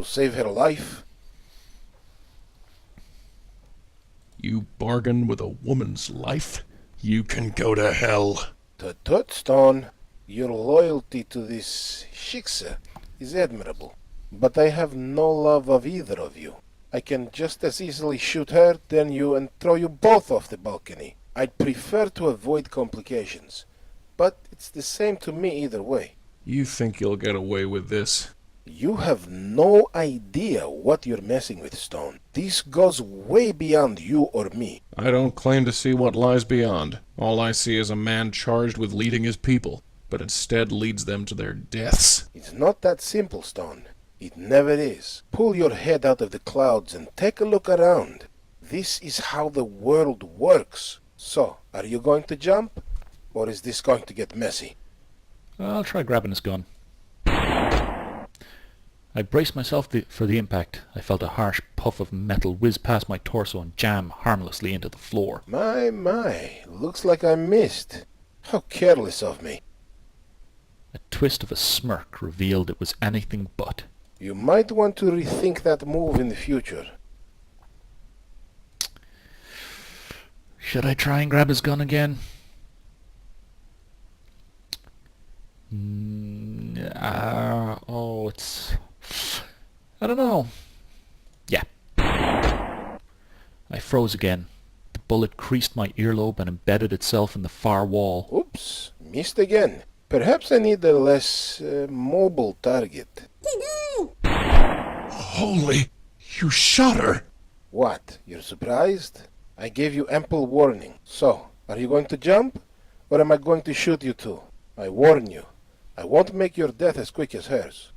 to save her life. You bargain with a woman's life? You can go to hell. Tut, Stone, your loyalty to this Shiksa is admirable. But I have no love of either of you. I can just as easily shoot her than you and throw you both off the balcony. I'd prefer to avoid complications. But it's the same to me either way. You think you'll get away with this? You have no idea what you're messing with, Stone. This goes way beyond you or me. I don't claim to see what lies beyond. All I see is a man charged with leading his people, but instead leads them to their deaths. It's not that simple, Stone. It never is. Pull your head out of the clouds and take a look around. This is how the world works. So, are you going to jump? Or is this going to get messy? I'll try grabbing his gun. I braced myself for the impact. I felt a harsh puff of metal whiz past my torso and jam harmlessly into the floor. My, looks like I missed. How careless of me. A twist of a smirk revealed it was anything but. You might want to rethink that move in the future. Should I try and grab his gun again? It's... I don't know. Yeah. I froze again. The bullet creased my earlobe and embedded itself in the far wall. Oops, missed again. Perhaps I need a less mobile target. Holy... You shot her! What, you're surprised? I gave you ample warning. So, are you going to jump? Or am I going to shoot you too? I warn you. I won't make your death as quick as hers.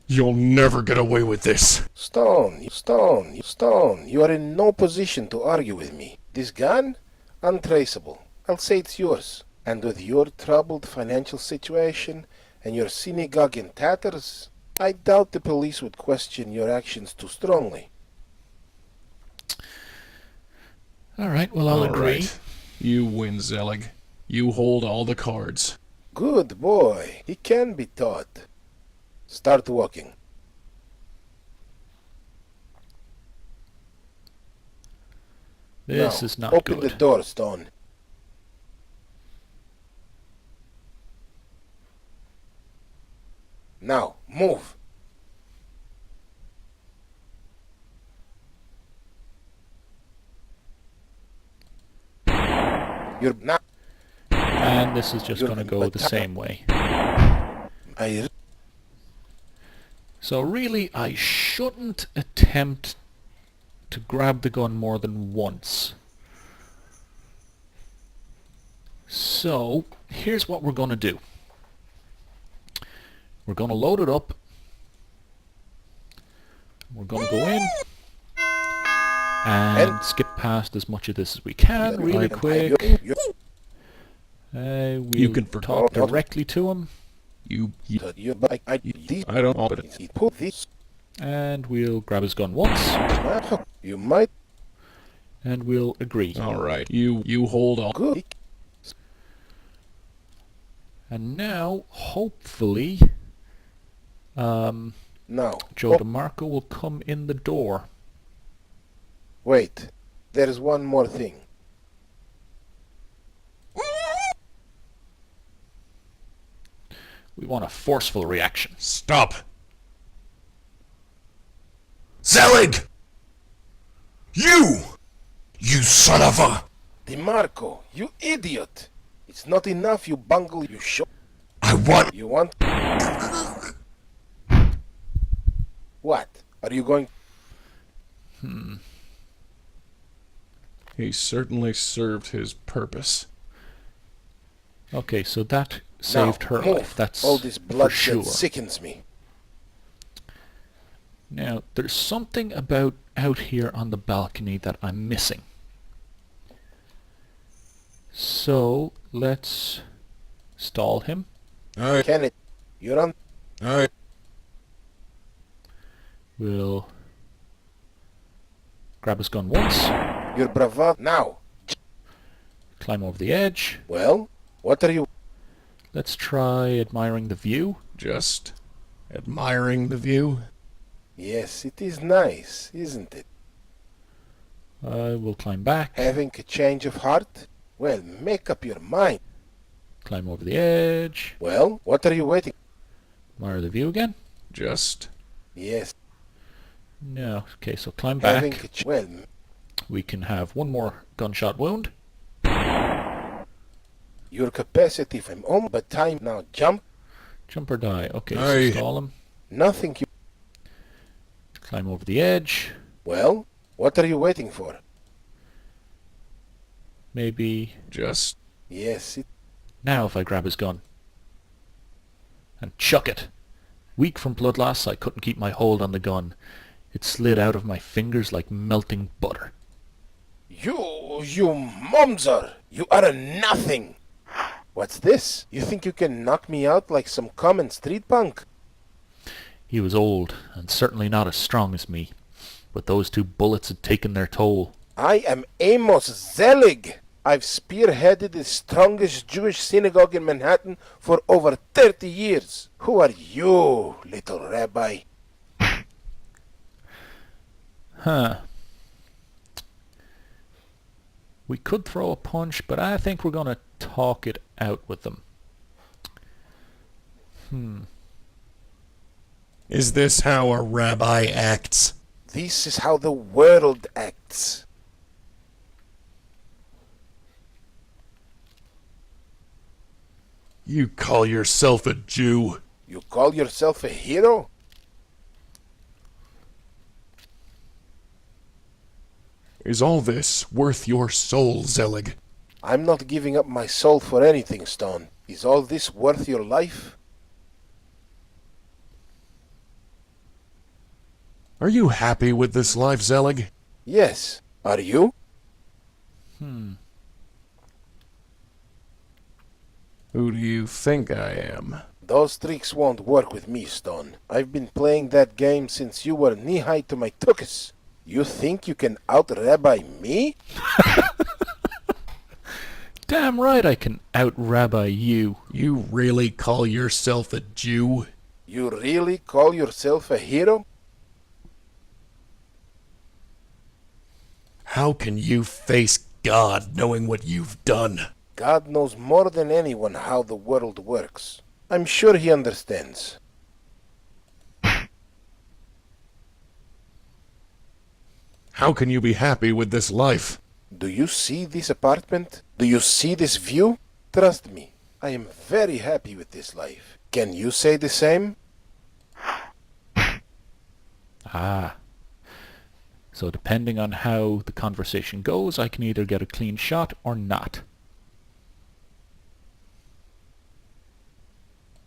You'll never get away with this. Stone, you are in no position to argue with me. This gun? Untraceable. I'll say it's yours. And with your troubled financial situation and your synagogue in tatters, I doubt the police would question your actions too strongly. Alright, well I'll agree. Right. You win, Zelig. You hold all the cards. Good boy. He can be taught. Start walking. This Now, is not open good. the door, Stone. Now, move. You're not... And this is just going to go the same way. So really, I shouldn't attempt to grab the gun more than once. So, here's what we're going to do. We're going to load it up. We're going to go in and skip past as much of this as we can really quick. You can talk directly to him. I don't know, but and we'll grab his gun once. You might. And we'll agree. Alright, you hold on. Good. And now, hopefully, Now, Joe DeMarco will come in the door. wait. There's one more thing. We want a forceful reaction. Stop! Zelig! You! You son of a... DeMarco, you idiot! It's not enough, you bungle, you show. I want... You want... What? Are you going... He certainly served his purpose. Okay, so that saved her move. life. That's all this for bloodshed sure. sickens me. Now, there's something about out here on the balcony that I'm missing. So, let's stall him. Alright, Kenneth, you're on... alright. We'll grab his gun once, You're bravado now. climb over the edge. Well, what are you... Let's try admiring the view. Just Admiring the view? Yes, it is nice, isn't it? We'll climb back. Having a change of heart? Well, make up your mind. Climb over the edge. Well, what are you waiting? Admire the view again. Just... Yes, No. Okay, so climb having back. well, We can have one more gunshot wound. your capacity from home, but time now jump. Jump or die. Okay, Aye. so stall him. Nothing you... Climb over the edge. Well, what are you waiting for? Maybe... just... Yes, Now if I grab his gun. And chuck it. Weak from blood loss, I couldn't keep my hold on the gun. It slid out of my fingers like melting butter. You momser! You are a nothing! What's this? You think you can knock me out like some common street punk? He was old, and certainly not as strong as me. But those 2 bullets had taken their toll. I am Amos Zelig! I've spearheaded the strongest Jewish synagogue in Manhattan for over 30 years. Who are you, little rabbi? Huh. We could throw a punch, but I think we're going to talk it out with them. Is this how a rabbi acts? This is how the world acts. You call yourself a Jew? You call yourself a hero? Is all this worth your soul, Zelig? I'm not giving up my soul for anything, Stone. Is all this worth your life? Are you happy with this life, Zelig? Yes. Are you? Who do you think I am? Those tricks won't work with me, Stone. I've been playing that game since you were knee-high to my tuchus. You think you can out-rabbi me? Damn right I can out-rabbi you. You really call yourself a Jew? You really call yourself a hero? How can you face God knowing what you've done? God knows more than anyone how the world works. I'm sure he understands. How can you be happy with this life? Do you see this apartment? Do you see this view? Trust me, I am very happy with this life. Can you say the same? Ah. So depending on how the conversation goes, I can either get a clean shot or not.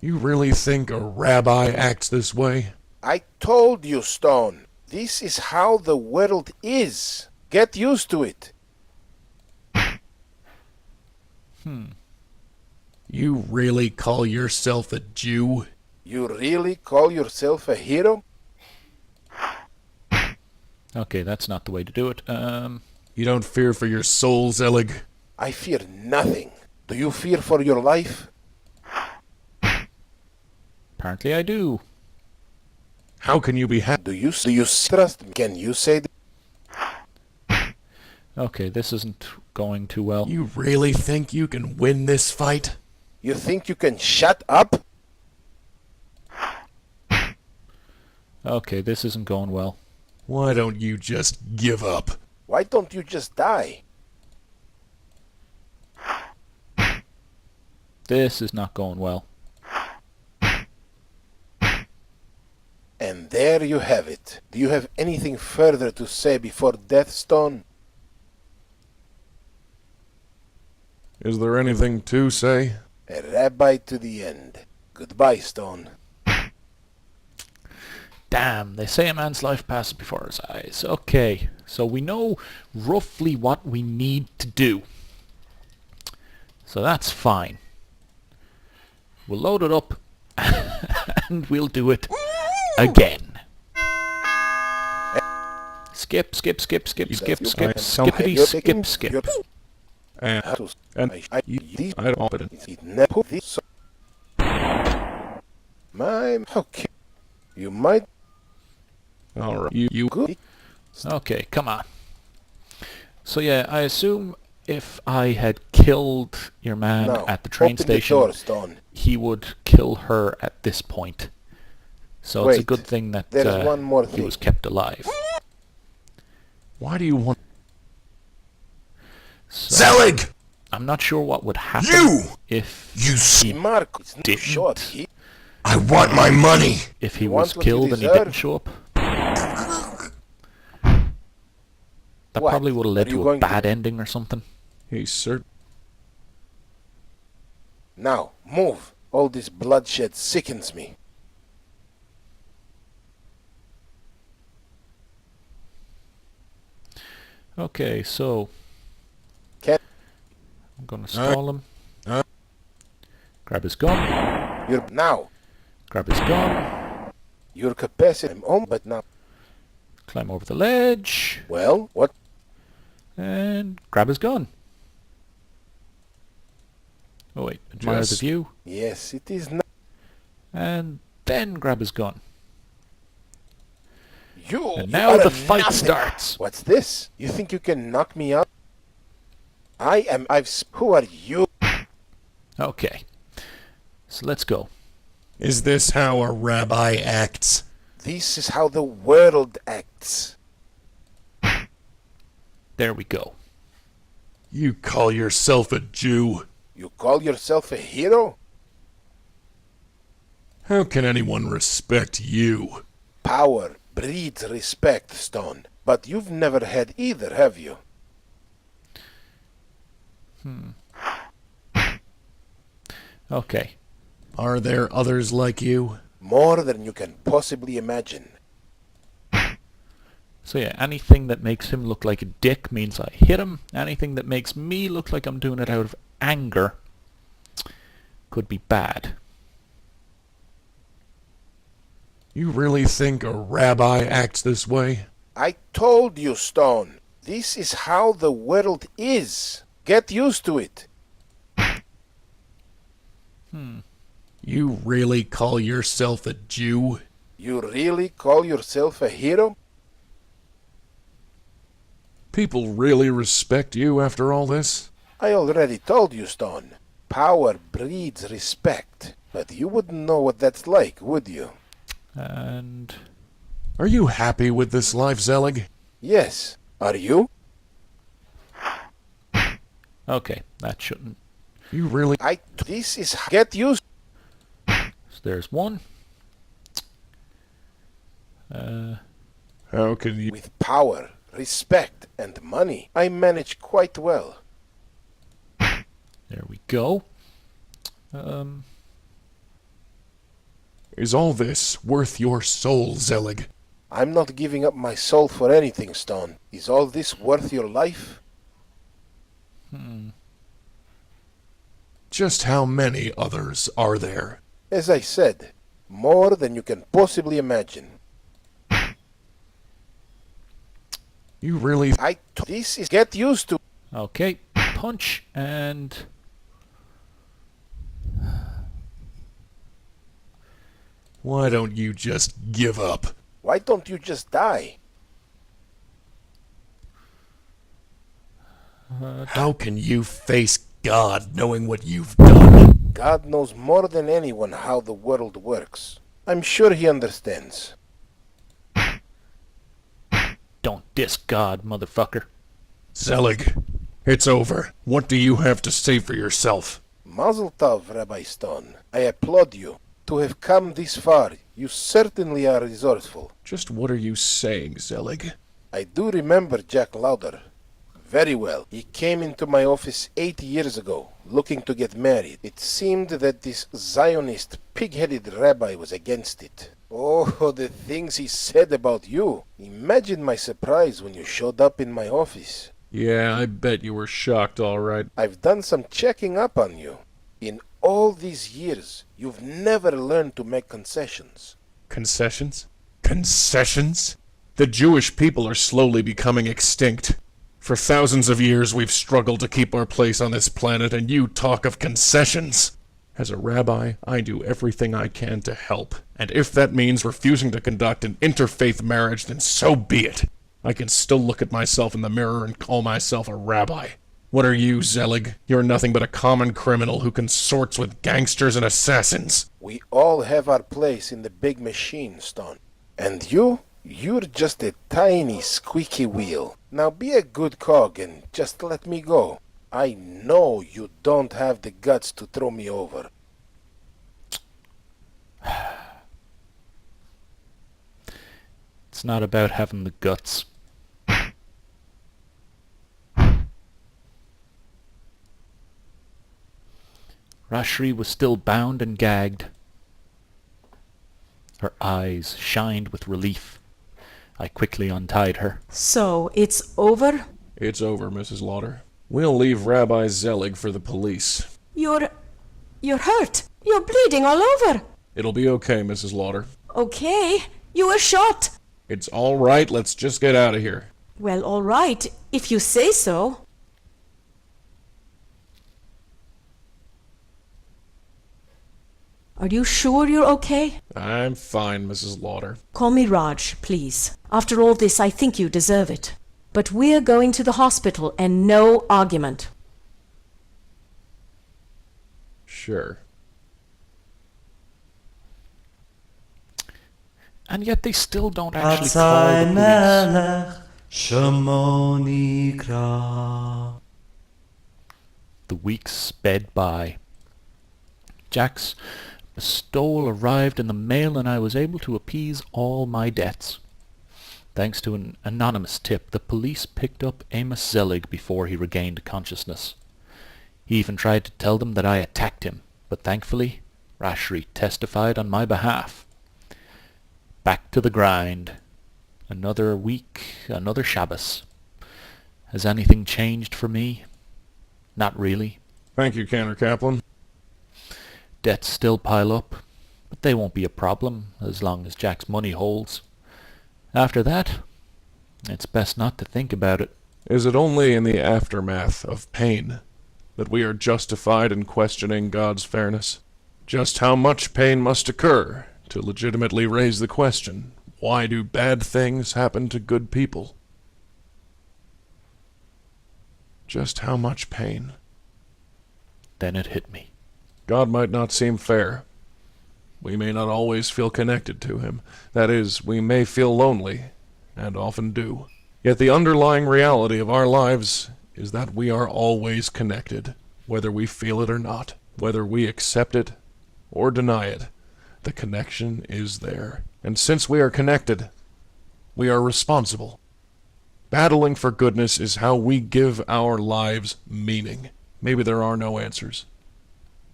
You really think a rabbi acts this way? I told you, Stone. This is how the world is. Get used to it. You really call yourself a Jew? You really call yourself a hero? Okay, that's not the way to do it. You don't fear for your soul, Zelig? I fear nothing. Do you fear for your life? Apparently I do. How can you be happy? Do you trust me? Can you say that? Okay, this isn't going too well. You really think you can win this fight? You think you can shut up? Okay, this isn't going well. Why don't you just give up? Why don't you just die? This is not going well. And there you have it. Do you have anything further to say before death, Stone? Is there anything to say? A rabbi to the end. Goodbye, Stone. Damn, they say a man's life passes before his eyes. Okay, so we know roughly what we need to do. So that's fine. We'll load it up and we'll do it again. Skip, skip, skip, skip, skip, skip, skippity, skip, skip. And I don't. My, okay. You might Alright, you good. Okay, come on. So yeah, I assume if I had killed your man Now, at the train open station, the door, Stone. he would kill her at this point. So it's a Wait, good thing that there's one more he thing. was kept alive. Why do you want... So Zelig! I'm not sure what would happen You! if You he, Mark, it's not didn't. short. He I want my money! if he You was want what you killed and he deserve? didn't show up. That What? probably would have led Are you to a going to- bad ending or something. He's certain... Now, move. All this bloodshed sickens me. Okay, so Can I'm gonna stall him. Grab his gun. you're now Grab his gun. your capacity. I'm on, but now. Climb over the ledge. Well, what? And grab his gun. Oh wait, admire the Just- view. Yes, it is not. And then grab his gun. You. And you now are the a fight nothing. starts. What's this? You think you can knock me out? Who are you? Okay. So let's go. Is this how a rabbi acts? This is how the world acts. There we go. You call yourself a Jew? You call yourself a hero? How can anyone respect you? Power breeds respect, Stone. But you've never had either, have you? Okay. Are there others like you? More than you can possibly imagine. So yeah, anything that makes him look like a dick means I hit him. Anything that makes me look like I'm doing it out of anger could be bad. You really think a rabbi acts this way? I told you, Stone. This is how the world is. Get used to it. You really call yourself a Jew? You really call yourself a hero? People really respect you after all this? I already told you, Stone. Power breeds respect. But you wouldn't know what that's like, would you? And Are you happy with this life, Zelig? Yes. Are you? okay, that shouldn't. You really... This is... Get used... So there's one. How can you... With power, respect, and money, I manage quite well. There we go. Is all this worth your soul, Zelig? I'm not giving up my soul for anything, Stone. Is all this worth your life? Just how many others are there? As I said, more than you can possibly imagine. You really... This is... Get used to... Okay, punch and Why don't you just give up? Why don't you just die? How can you face God knowing what you've done? God knows more than anyone how the world works. I'm sure he understands. don't diss God, motherfucker. Zelig, it's over. What do you have to say for yourself? Mazel tov, Rabbi Stone. I applaud you. To have come this far, you certainly are resourceful. Just what are you saying, Zelig? I do remember Jack Lauder. Very well. He came into my office 8 years ago, looking to get married. It seemed that this Zionist, pig-headed rabbi was against it. Oh, the things he said about you. Imagine my surprise when you showed up in my office. Yeah, I bet you were shocked, all right. I've done some checking up on you. In all these years, you've never learned to make concessions. Concessions? Concessions? The Jewish people are slowly becoming extinct. For thousands of years we've struggled to keep our place on this planet, and you talk of concessions. As a rabbi, I do everything I can to help. And if that means refusing to conduct an interfaith marriage, then so be it. I can still look at myself in the mirror and call myself a rabbi. What are you, Zelig? You're nothing but a common criminal who consorts with gangsters and assassins. We all have our place in the big machine, Stone. And you're just a tiny squeaky wheel. Now be a good cog and just let me go. I know you don't have the guts to throw me over. It's not about having the guts. Rashri was still bound and gagged. Her eyes shined with relief. I quickly untied her. So, it's over? It's over, Mrs. Lauder. We'll leave Rabbi Zelig for the police. You're hurt. You're bleeding all over. It'll be okay, Mrs. Lauder. Okay. You were shot. It's all right. Let's just get out of here. Well, all right, if you say so. Are you sure you're okay? I'm fine, Mrs. Lauder. Call me Raj, please. After all this, I think you deserve it. But we're going to the hospital and no argument. Sure. And yet they still don't actually call the police. The weeks sped by. Jack's bestowal arrived in the mail and I was able to appease all my debts. Thanks to an anonymous tip, the police picked up Amos Zelig before he regained consciousness. He even tried to tell them that I attacked him, but thankfully, Rashri testified on my behalf. Back to the grind. Another week, another Shabbos. Has anything changed for me? Not really. Thank you, Cantor Kaplan. Debts still pile up, but they won't be a problem as long as Jack's money holds. After that, it's best not to think about it. Is it only in the aftermath of pain that we are justified in questioning God's fairness? Just how much pain must occur to legitimately raise the question, why do bad things happen to good people? Just how much pain? Then it hit me. God might not seem fair. We may not always feel connected to him. That is, we may feel lonely, and often do. Yet the underlying reality of our lives is that we are always connected, whether we feel it or not, whether we accept it or deny it. The connection is there. And since we are connected, we are responsible. Battling for goodness is how we give our lives meaning. Maybe there are no answers.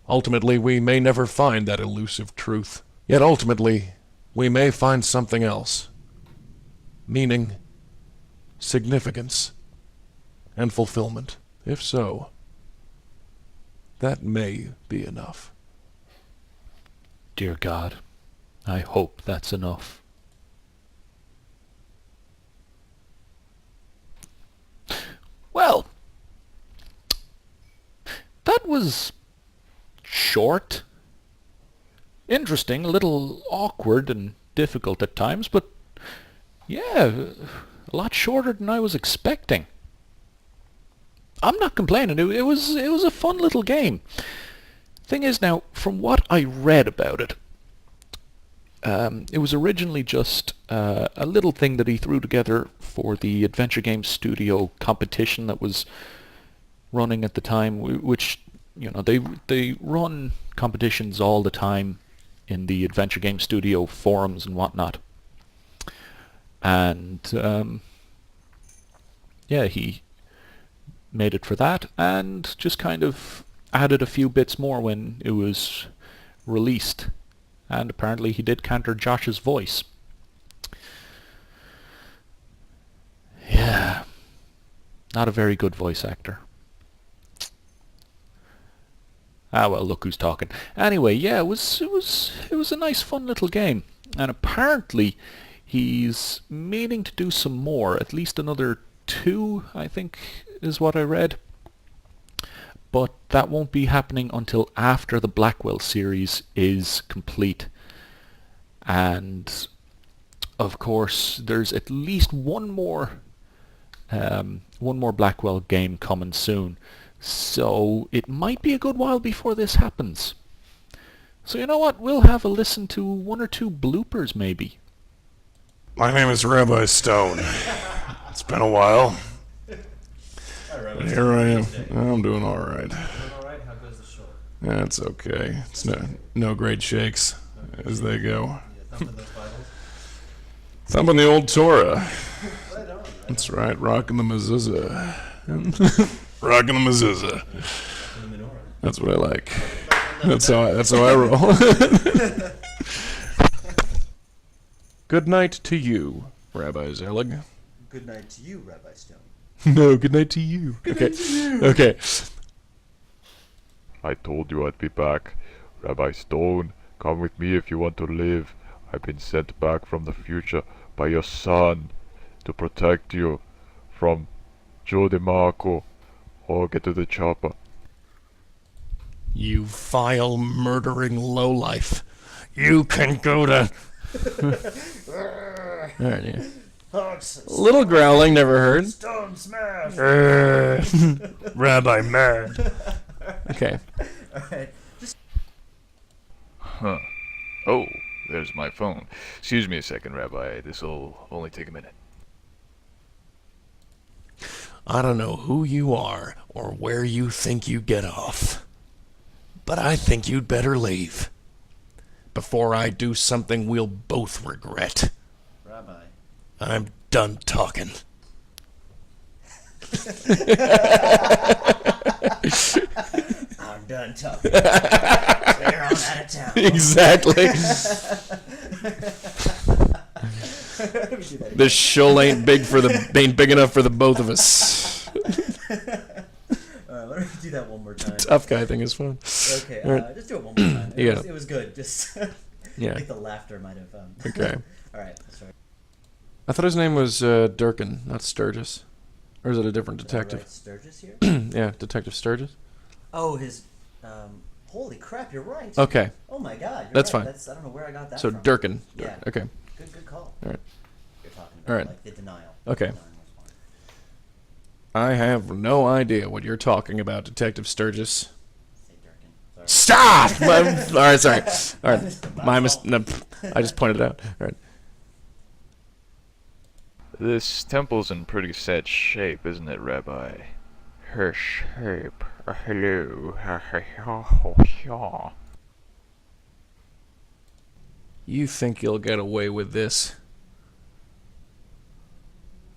Ultimately, we may never find that elusive truth. Yet ultimately, we may find something else. Meaning, significance, and fulfillment. If so, that may be enough. Dear God, I hope that's enough. Well, that was short, interesting, a little awkward and difficult at times, but yeah, a lot shorter than I was expecting. I'm not complaining. It was a fun little game. Thing is now, from what I read about it, it was originally just a little thing that he threw together for the Adventure Game Studio competition that was running at the time, which, you know, they run competitions all the time in the Adventure Game Studio forums and whatnot. And yeah, he made it for that and just kind of added a few bits more when it was released. And apparently he did Cantor Josh's voice. Yeah, not a very good voice actor. Ah, well, look who's talking. Anyway, yeah, it was a nice, fun little game, and apparently he's meaning to do some more. At least another 2, I think, is what I read. but that won't be happening until after the Blackwell series is complete. And of course, there's at least one more Blackwell game coming soon. So it might be a good while before this happens. So you know what? We'll have a listen to one or two bloopers maybe. My name is Rabbi Stone. It's been a while. And here I am. I'm doing all right. How goes the show? That's okay. It's no great shakes as they go. Thumping those Bibles? Thumping the old Torah. Right on. That's right. Rocking the mezuzah. Rocking the mezuzah. The menorah. That's what I like. That's how I roll. Good night to you, Rabbi Zelig. Good night to you, Rabbi Stone. No, good night to you. Okay. I told you I'd be back. Rabbi Stone, come with me if you want to live. I've been sent back from the future by your son to protect you from Joe DeMarco. Or get to the chopper. You vile, murdering lowlife. You can go to... Alright, yeah. Little growling, never heard. Stone smash! Rabbi mad. Okay. Alright. Huh. Oh, there's my phone. Excuse me a second, Rabbi. This'll only take a minute. I don't know who you are or where you think you get off, but I think you'd better leave before I do something we'll both regret. Rabbi. I'm done talking. I'm done talking. Clear on out of town. Exactly. This show ain't big enough for the both of us. Let me do that one more time. Tough guy thing is fun. Okay, Alright. just do it one more time. Yeah. It was good. Just Yeah. I think the laughter might have. Okay. All right. Sorry. I thought his name was Durkin, not Sturgis. Or is it a different detective? Right, Sturgis here. Yeah, Detective Sturgis. Oh, his. Holy crap! You're right. Okay, Oh my God. You're That's right. fine. I don't know where I got that so from. Durkin. Yeah. Okay, Good call. All right. You're talking about All right. like the denial. Okay. The denial was fine. I have no idea what you're talking about, Detective Sturgis. Say Durkin. Sorry. Stop! All right, sorry. All right, no, I just pointed it out. All right. This temple's in pretty sad shape, isn't it, Rabbi? Her shape. Hello. You think you'll get away with this?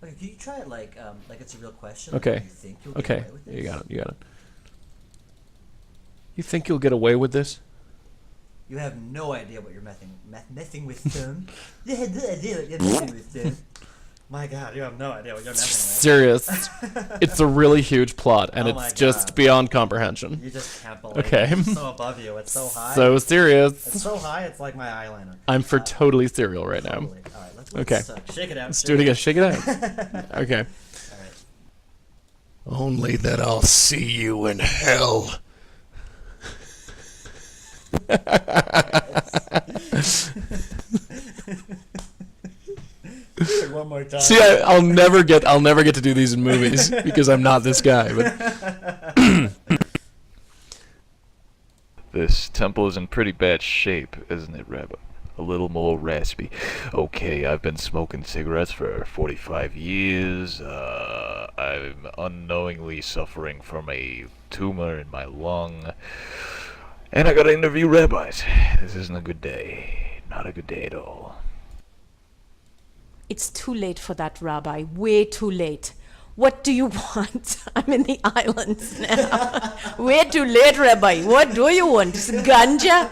Okay, can you try it like it's a real question? Okay. Like, do you think you'll get Okay, away with this? you got it. You got it. You think you'll get away with this? You have no idea what you're messing with, Stone. You have no idea what you're messing with, Stone. My God, you have no idea what you're messing Serious. It's a really huge plot, and Oh my it's just God. beyond comprehension. with. You just can't believe Okay. it. It's so above you. It's so high. So serious. It's so high, it's like my eyeliner. I'm for totally serial right now. Totally. All right, let's Okay. shake it out. Let's do it again. Shake it out. Okay. All right. Only that I'll see you in hell. Do it one more time. See, I'll never get to do these in movies because I'm not this guy. But This temple is in pretty bad shape, isn't it, Rabbi? A little more raspy. Okay, I've been smoking cigarettes for 45 years. I'm unknowingly suffering from a tumor in my lung. And I gotta interview rabbis. This isn't a good day. Not a good day at all. It's too late for that, Rabbi. Way too late. What do you want? I'm in the islands now. Way too late, Rabbi. What do you want? Ganja?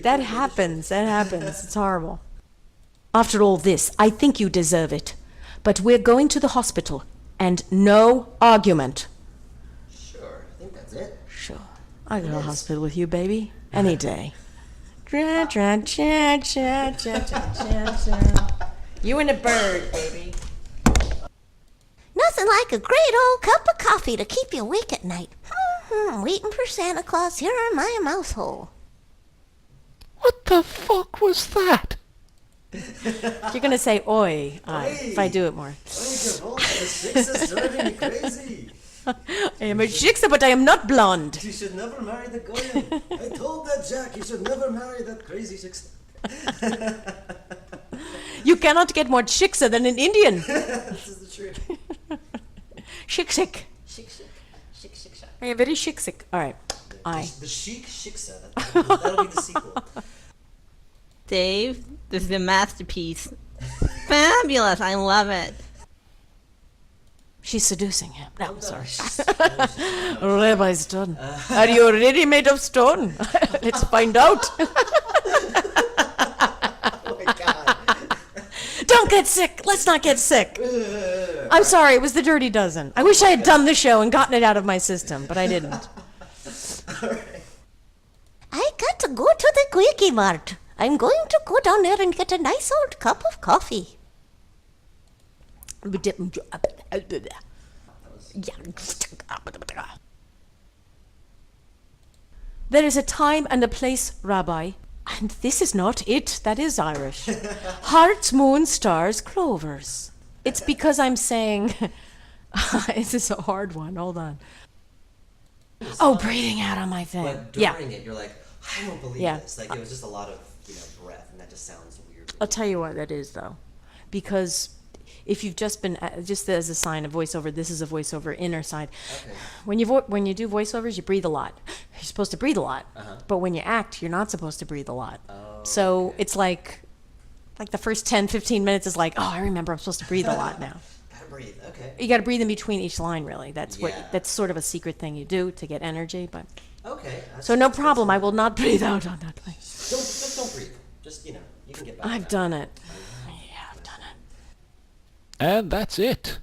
That happens. That happens. It's horrible. After all this, I think you deserve it. But we're going to the hospital, and no argument. Sure, I think that's it. Sure. I'll go to the hospital with you, baby. Any day. Tra, tra, cha, cha, cha, cha, cha, cha. You and a bird, baby. Not nothing like a great old cup of coffee to keep you awake at night. Waiting for Santa Claus here in my mouse hole. What the fuck was that? You're gonna say oi, if I do it more. Shiksa's driving me crazy. I am a shiksa, but I am not blonde. You should never marry the Goyim. I told that Jack you should never marry that crazy Shiksa. You cannot get more shiksa than an Indian. This is the truth. Shiksik. Shiksa. I am very shiksik. All right. The Chic Shiksa. That'll be the sequel. Dave, this is a masterpiece. Fabulous. I love it. She's seducing him. No, I'm sorry. Rabbi's done. Are you really made of stone? Let's find out. Oh my god. Don't get sick. Let's not get sick. I'm sorry. It was the Dirty Dozen. I wish I had done the show and gotten it out of my system, but I didn't. I got to go to the Quickie Mart. I'm going to go down there and get a nice old cup of coffee. There is a time and a place, Rabbi, and this is not it. That is Irish. Hearts, moons, stars, clovers. It's because I'm saying... This is a hard one. Hold on. Oh, breathing out on my thing. But during it, you're like, I don't believe this. Like, it was just a lot of, breath, and that just sounds weird. I'll tell you what that is, though. Because if you've just been, just as a sign of voiceover, this is a voiceover inner side. Okay. When you do voiceovers, you breathe a lot. You're supposed to breathe a lot. But when you act, you're not supposed to breathe a lot. So it's like the first 10, 15 minutes is like, oh, I remember I'm supposed to breathe a lot now. Gotta breathe, okay. You got to breathe in between each line, really. That's that's sort of a secret thing you do to get energy. But Okay. so no problem. I will not breathe out on that plane. Don't breathe. Just, you can get by. I've done it. Yeah, I've done it. And that's it.